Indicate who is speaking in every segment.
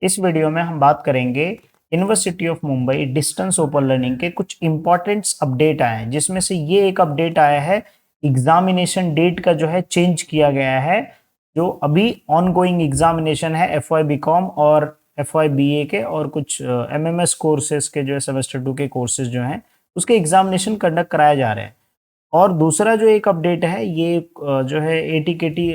Speaker 1: इस वीडियो में हम बात करेंगे university of Mumbai distance open learning के कुछ इंपॉर्टेंट्स अपडेट आए हैं, जिसमें से ये एक अपडेट आया है एग्जामिनेशन डेट का जो है चेंज किया गया है। जो अभी ऑनगोइंग एग्जामिनेशन है एफ वाई बी कॉम और एफ वाई बी ए के और कुछ एमएमएस कोर्सेज के जो है सेमेस्टर 2 के कोर्सेज जो हैं उसके एग्जामिनेशन कंडक्ट कराए जा रहे हैं। और दूसरा जो एक अपडेट है ये जो है एटीकेटी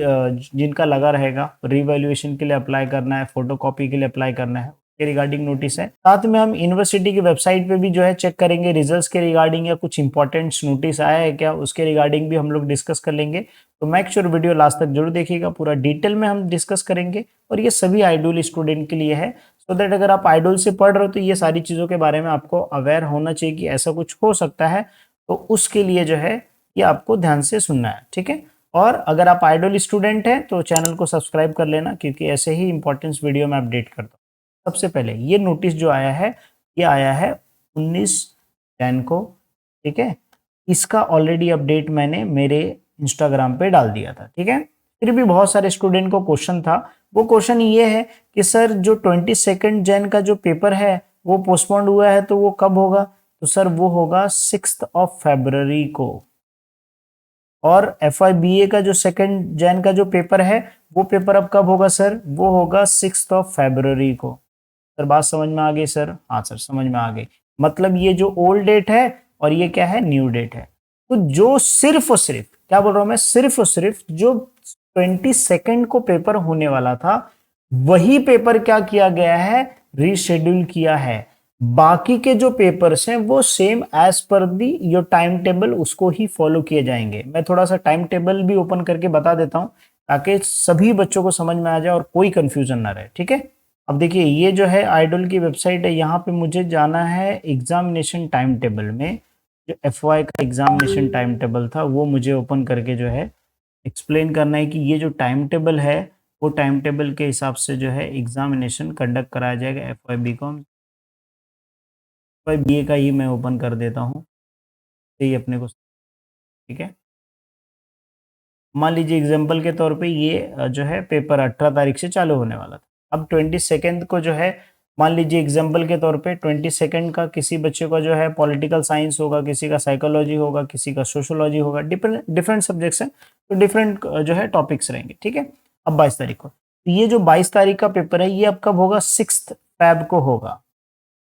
Speaker 1: जिनका लगा रहेगा रिवैल्यूएशन के लिए अप्लाई करना है, फोटोकॉपी के लिए अप्लाई करना है के रिगार्डिंग नोटिस है। साथ में हम यूनिवर्सिटी की वेबसाइट पे भी जो है चेक करेंगे रिजल्ट्स के रिगार्डिंग या कुछ इंपॉर्टेंट नोटिस आया है क्या, उसके रिगार्डिंग भी हम लोग डिस्कस कर लेंगे। तो मेक श्योर वीडियो लास्ट तक जरूर देखिएगा, पूरा डिटेल में हम डिस्कस करेंगे और ये सभी आइडोल स्टूडेंट के लिए है। सो दैट अगर आप आइडोल से पढ़ रहे हो तो ये सारी चीज़ों के बारे में आपको अवेयर होना चाहिए कि ऐसा कुछ हो सकता है, तो उसके लिए जो है ये आपको ध्यान से सुनना है, ठीक है। और अगर आप आइडोल स्टूडेंट हैं तो चैनल को सब्सक्राइब कर लेना, क्योंकि ऐसे ही इंपॉर्टेंस वीडियो में अपडेट करता हूँ। सबसे पहले ये नोटिस जो आया है ये आया है 19 जैन को, ठीक है। इसका ऑलरेडी अपडेट मैंने मेरे इंस्टाग्राम पे डाल दिया था, ठीक है। फिर भी बहुत सारे स्टूडेंट को क्वेश्चन था। वो क्वेश्चन ये है कि सर जो 22 जैन का जो पेपर है वो पोस्टपोन्ड हुआ है तो वो कब होगा? तो सर वो होगा 6 फरवरी को। और एफ आई बी ए का जो 2 जैन का जो पेपर है वो पेपर अब कब होगा सर? वो होगा 6 फरवरी को। सर बात समझ में आ गई सर? हाँ सर समझ में आ गई। मतलब ये जो ओल्ड डेट है और ये क्या है, न्यू डेट है। तो जो सिर्फ और सिर्फ, क्या बोल रहा हूं मैं, सिर्फ और सिर्फ जो 22 को पेपर होने वाला था वही पेपर क्या किया गया है, रीशेड्यूल किया है। बाकी के जो पेपर्स हैं वो same as per the your time table उसको ही फॉलो किए जाएंगे। मैं थोड़ा सा टाइम टेबल भी ओपन करके बता देता हूं ताकि सभी बच्चों को समझ में आ जाए और कोई कंफ्यूजन ना रहे, ठीक है। अब देखिए ये जो है आइडल की वेबसाइट है, यहाँ पे मुझे जाना है एग्जामिनेशन टाइम टेबल में। जो एफ वाई का एग्जामिनेशन टाइम टेबल था वो मुझे ओपन करके जो है एक्सप्लेन करना है कि ये जो टाइम टेबल है वो टाइम टेबल के हिसाब से जो है एग्जामिनेशन कंडक्ट कराया जाएगा F Y B com Y B A का ही मैं ओपन कर देता हूँ, यही अपने को, ठीक है। मान लीजिए एग्जाम्पल के तौर पे ये जो है पेपर 18 तारीख से चालू होने वाला था। अब 22 को जो है, मान लीजिए एग्जाम्पल के तौर पे 22 का किसी बच्चे का जो है पॉलिटिकल साइंस होगा, किसी का साइकोलॉजी होगा, किसी का सोशोलॉजी होगा, डिफरेंट डिफरेंट सब्जेक्ट्स हैं तो डिफरेंट जो है टॉपिक्स रहेंगे, ठीक है। अब 22 तारीख को, तो ये जो 22 तारीख का पेपर है ये अब कब होगा? 6 फैब को होगा,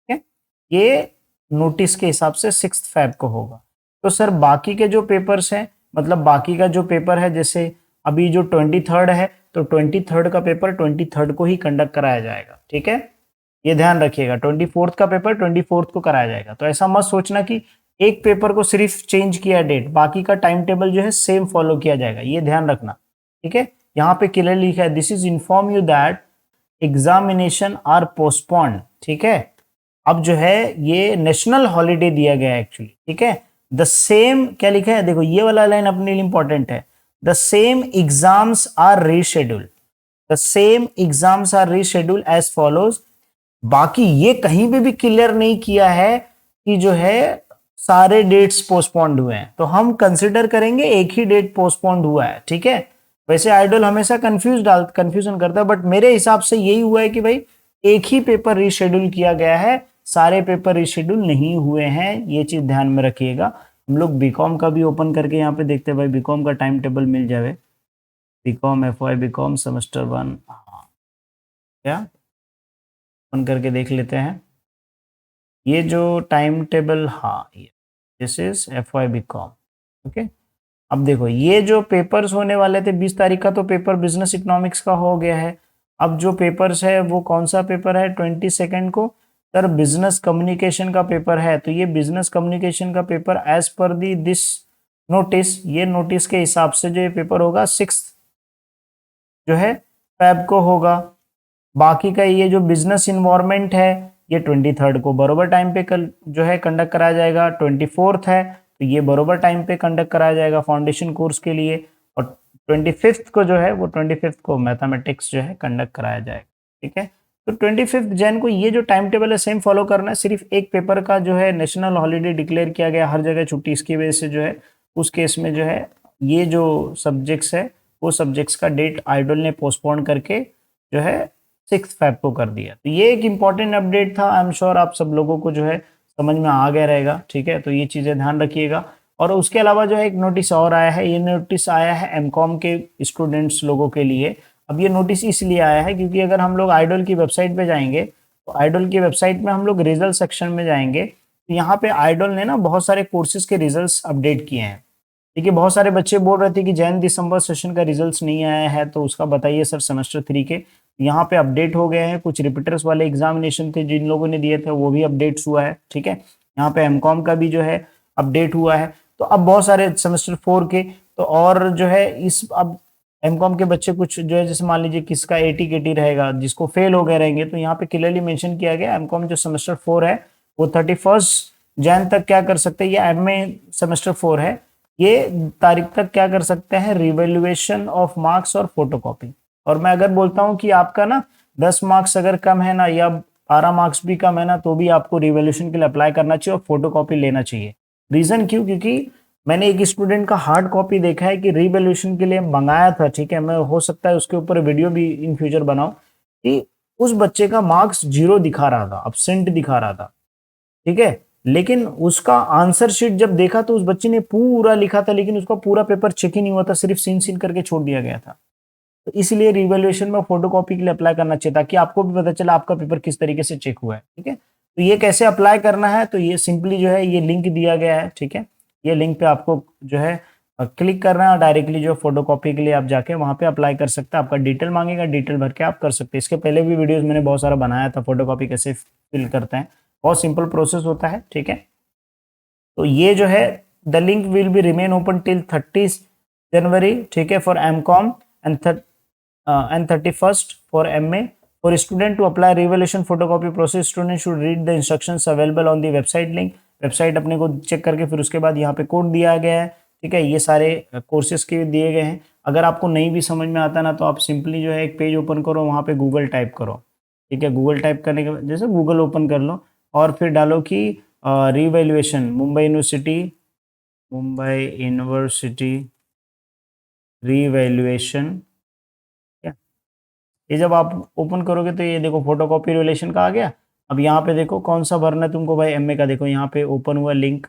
Speaker 1: ठीक है। ये नोटिस के हिसाब से 6 फैब को होगा। तो सर बाकी के जो पेपर्स हैं, मतलब बाकी का जो पेपर है, जैसे अभी जो 23 है तो 23 का पेपर 23 को ही कंडक्ट कराया जाएगा, ठीक है। ये ध्यान रखिएगा 24 का पेपर 24 को कराया जाएगा। तो ऐसा मत सोचना कि एक पेपर को सिर्फ चेंज किया डेट, बाकी का टाइम टेबल जो है सेम फॉलो किया जाएगा, ये ध्यान रखना, ठीक है। यहाँ पे क्लियर लिखा है this is inform you that examination are postponed, ठीक है। अब जो है ये नेशनल हॉलीडे दिया गया है एक्चुअली, ठीक है। द सेम क्या लिखा है, देखो ये वाला लाइन अपने लिए इंपॉर्टेंट है। The same exams are reschedule, the same exams are reschedule as follows. बाकी ये कहीं पे भी क्लियर नहीं किया है कि जो है सारे डेट्स पोस्टपोन्ड हुए हैं, तो हम कंसिडर करेंगे एक ही डेट पोस्टपोन्ड हुआ है, ठीक है। वैसे आइडल हमेशा कंफ्यूजन करता है, बट मेरे हिसाब से यही हुआ है कि भाई एक ही पेपर रीशेड्यूल किया गया है, सारे पेपर रिशेड्यूल नहीं हुए हैं, ये चीज ध्यान में रखिएगा। हम लोग बीकॉम का भी ओपन करके यहाँ पे देखते हैं भाई बीकॉम का टाइम टेबल मिल जाए। BCom F Y BCom semester 1, हाँ क्या ओपन करके देख लेते हैं ये जो टाइम टेबल, हाँ ये this is F Y BCom, okay. अब देखो ये जो पेपर्स होने वाले थे 20 तारीख का तो पेपर बिजनेस इकोनॉमिक्स का हो गया है। अब जो पेपर्स है वो कौन सा पेपर है 22 को? सर बिजनेस कम्युनिकेशन का पेपर है। तो ये बिजनेस कम्युनिकेशन का paper as per the this notice, ये नोटिस के हिसाब से जो ये पेपर होगा 6 जो है फैब को होगा। बाकी का ये जो बिजनेस इन्वायरमेंट है ये 23 को बरोबर टाइम पे कल जो है कंडक्ट कराया जाएगा। 24 है तो ये बरोबर टाइम पे कंडक्ट कराया जाएगा फाउंडेशन कोर्स के लिए। और 25 को जो है वो 25 को मैथमेटिक्स जो है कंडक्ट कराया जाएगा, ठीक है। तो 25 जैन को ये जो टाइम टेबल है सेम फॉलो करना है। सिर्फ एक पेपर का जो है नेशनल हॉलीडे डिक्लेयर किया गया, हर जगह छुट्टी, इसकी वजह से जो है उस केस में जो है ये जो सब्जेक्ट्स है वो सब्जेक्ट्स का डेट आइडल ने पोस्टपोन करके जो है 6 फेब को कर दिया। तो ये एक इम्पॉर्टेंट अपडेट था। आई एम श्योर आप सब लोगों को जो है समझ में आ गया रहेगा, ठीक है। तो ये चीज़ें ध्यान रखिएगा। और उसके अलावा जो है एक नोटिस और आया है, ये नोटिस आया है एमकॉम के स्टूडेंट्स लोगों के लिए। अब ये नोटिस इसलिए आया है क्योंकि अगर हम लोग आइडल की वेबसाइट पे जाएंगे तो आइडल की वेबसाइट में हम लोग रिजल्ट सेक्शन में जाएंगे तो यहाँ पे आइडल ने ना बहुत सारे कोर्सेज के रिजल्ट्स अपडेट किए हैं। देखिए बहुत सारे बच्चे बोल रहे थे कि जैन दिसंबर सेशन का रिजल्ट्स नहीं आया है, तो उसका बताइए सर सेमेस्टर 3 के। यहाँ पे अपडेट हो गए हैं। कुछ रिपीटर्स वाले एग्जामिनेशन थे जिन लोगों ने दिए थे वो भी अपडेट्स हुआ है, ठीक है। यहाँ पे एमकॉम का भी जो है अपडेट हुआ है। तो अब बहुत सारे सेमेस्टर 4 के तो और जो है इस अब एमकॉम के बच्चे कुछ जो है जैसे मान लीजिए किसका एटी केटी रहेगा, जिसको फेल हो गए रहेंगे, तो यहाँ पे क्लियरली मेंशन किया गया एमकॉम जो सेमेस्टर 4 है वो 31 जैन तक क्या कर सकते हैं, या एमए सेमेस्टर 4 है ये तारीख तक क्या कर सकते हैं, रिवैल्यूएशन ऑफ मार्क्स और फोटोकॉपी। और मैं अगर बोलता हूं कि आपका ना 10 मार्क्स अगर कम है ना या 12 मार्क्स भी कम है ना तो भी आपको रिवैल्यूएशन के लिए अप्लाई करना चाहिए और फोटोकॉपी लेना चाहिए। रीजन क्यों? क्योंकि मैंने एक स्टूडेंट का हार्ड कॉपी देखा है कि रिवैल्यूएशन के लिए मंगाया था, ठीक है। मैं हो सकता है उसके ऊपर वीडियो भी इन फ्यूचर बनाऊं कि उस बच्चे का मार्क्स 0 दिखा रहा था, अब्सेंट दिखा रहा था, ठीक है। लेकिन उसका आंसर शीट जब देखा तो उस बच्चे ने पूरा लिखा था लेकिन उसका पूरा पेपर चेक ही नहीं हुआ था, सिर्फ सीन सीन करके छोड़ दिया गया था। तो इसलिए रिवैल्यूएशन में फोटोकॉपी के लिए अप्लाई करना चाहिए ताकि आपको भी पता चला आपका पेपर किस तरीके से चेक हुआ है, ठीक है। तो ये कैसे अप्लाई करना है, तो ये सिंपली जो है ये लिंक दिया गया है, ठीक है। ये लिंक पे आपको जो है क्लिक करना है और डायरेक्टली जो फोटोकॉपी के लिए आप जाके वहां पे अप्लाई कर सकते हैं। आपका डिटेल मांगेगा, डिटेल भर के आप कर सकते हैं। इसके पहले भी वीडियोस मैंने बहुत सारा बनाया था फोटोकॉपी कैसे फिल करते हैं, बहुत सिंपल प्रोसेस होता है, ठीक है। तो ये जो है the link will be remain open till 30 January, ठीक है, for MCom and 31st for MA. For student to apply revaluation photocopy process, student should read the instructions available on the website link. Website अपने को check करके फिर उसके बाद यहाँ पे कोड दिया गया है, ठीक है। ये सारे कोर्सेज के दिए गए हैं। अगर आपको नहीं भी समझ में आता ना तो आप सिंपली जो है एक पेज ओपन करो, वहाँ पे गूगल टाइप करो, ठीक है। गूगल टाइप करने के बाद जैसे गूगल ओपन कर लो और फिर डालो कि रिवैल्यूएशन मुंबई यूनिवर्सिटी रिवैल्यूएशन। ये जब आप ओपन करोगे तो ये देखो फोटोकॉपी रिवैल्यूएशन का आ गया। अब यहाँ पे देखो कौन सा भरना है तुमको भाई, एमए का। देखो यहाँ पे ओपन हुआ लिंक,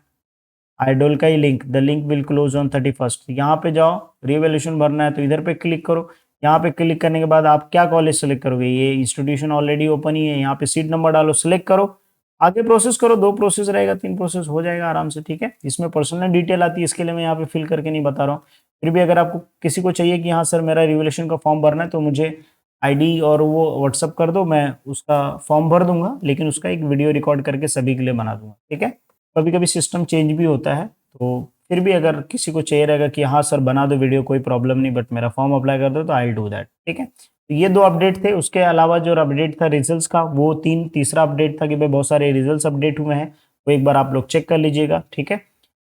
Speaker 1: आइडोल का ही link, the link will close on 31st। यहाँ पे जाओ, रिवैल्यूएशन भरना है तो इधर पे क्लिक करो। यहाँ पे क्लिक करने के बाद आप क्या कॉलेज सेलेक्ट करोगे, ये इंस्टीट्यूशन ऑलरेडी ओपन ही है, यहाँ पे सीट नंबर डालो, सिलेक्ट करो, आगे प्रोसेस करो। 2 प्रोसेस रहेगा, 3 प्रोसेस हो जाएगा आराम से, ठीक है। इसमें पर्सनल डिटेल आती है, इसके लिए मैं यहाँ पे फिल करके नहीं बता रहा हूँ। फिर भी अगर आपको किसी को चाहिए कि हाँ सर मेरा रिवैल्यूएशन का फॉर्म भरना है तो मुझे आईडी और वो व्हाट्सअप कर दो, मैं उसका फॉर्म भर दूंगा, लेकिन उसका एक वीडियो रिकॉर्ड करके सभी के लिए बना दूंगा, ठीक है। कभी कभी सिस्टम चेंज भी होता है, तो फिर भी अगर किसी को चाहिए रहेगा कि हाँ सर बना दो वीडियो, कोई प्रॉब्लम नहीं, बट मेरा फॉर्म अप्लाई कर दो, तो आई डू दैट, ठीक है। तो ये 2 अपडेट थे। उसके अलावा जो अपडेट था रिजल्ट्स का वो तीसरा अपडेट था कि भाई बहुत सारे रिजल्ट्स अपडेट हुए हैं, वो एक बार आप लोग चेक कर लीजिएगा, ठीक है।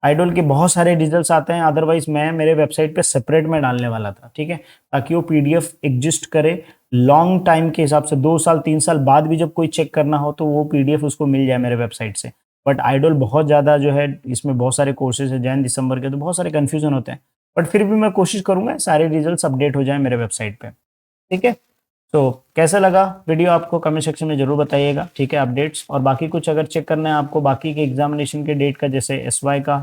Speaker 1: आइडोल के बहुत सारे रिजल्ट्स आते हैं, अदरवाइज मैं मेरे वेबसाइट पे सेपरेट में डालने वाला था, ठीक है, ताकि वो पीडीएफ एग्जिस्ट करे लॉन्ग टाइम के हिसाब से, 2 साल 3 साल बाद भी जब कोई चेक करना हो तो वो पीडीएफ उसको मिल जाए मेरे वेबसाइट से। बट आइडोल बहुत ज़्यादा जो है इसमें बहुत सारे कोर्सेज है जैन दिसंबर के, तो बहुत सारे कन्फ्यूजन होते हैं, बट फिर भी मैं कोशिश करूंगा सारे रिजल्ट अपडेट हो जाए मेरे वेबसाइट पे, ठीक है। तो कैसा लगा वीडियो आपको कमेंट सेक्शन में जरूर बताइएगा, ठीक है। अपडेट्स और बाकी कुछ अगर चेक करना है आपको बाकी के एग्जामिनेशन के डेट का, जैसे एसवाई का,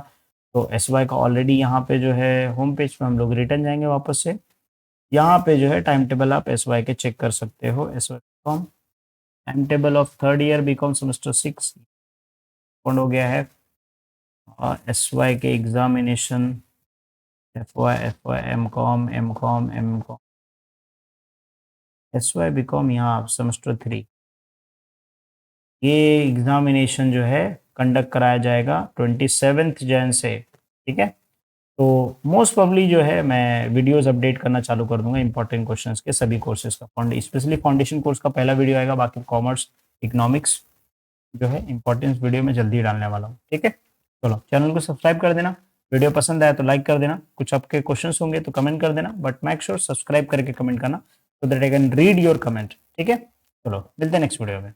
Speaker 1: तो एसवाई का ऑलरेडी यहाँ पे जो है होम पेज पे हम लोग रिटर्न जाएंगे वापस से, यहाँ पे जो है टाइम टेबल आप एसवाई के चेक कर सकते हो। SY Com time table of 3rd year BCom semester 6 हो गया है, और एसवाई के examination FY M Com SY BCom यहाँ सेमेस्टर 3, ये एग्जामिनेशन जो है कंडक्ट कराया जाएगा 27 जैन से, ठीक है। तो मोस्ट प्रोबब्ली जो है मैं वीडियोस अपडेट करना चालू कर दूंगा इंपॉर्टेंट क्वेश्चंस के सभी कोर्सेज का, स्पेशली फाउंडेशन कोर्स का पहला वीडियो आएगा, बाकी कॉमर्स इकोनॉमिक्स जो है इंपॉर्टेंस वीडियो में जल्दी डालने वाला हूँ, ठीक है। चलो चैनल को सब्सक्राइब कर देना, वीडियो पसंद आया तो लाइक कर देना, कुछ आपके क्वेश्चंस होंगे तो कमेंट कर देना, बट मेक श्योर सब्सक्राइब करके कमेंट करना so that I can read your comment, ठीक है। चलो मिलते हैं नेक्स्ट वीडियो में।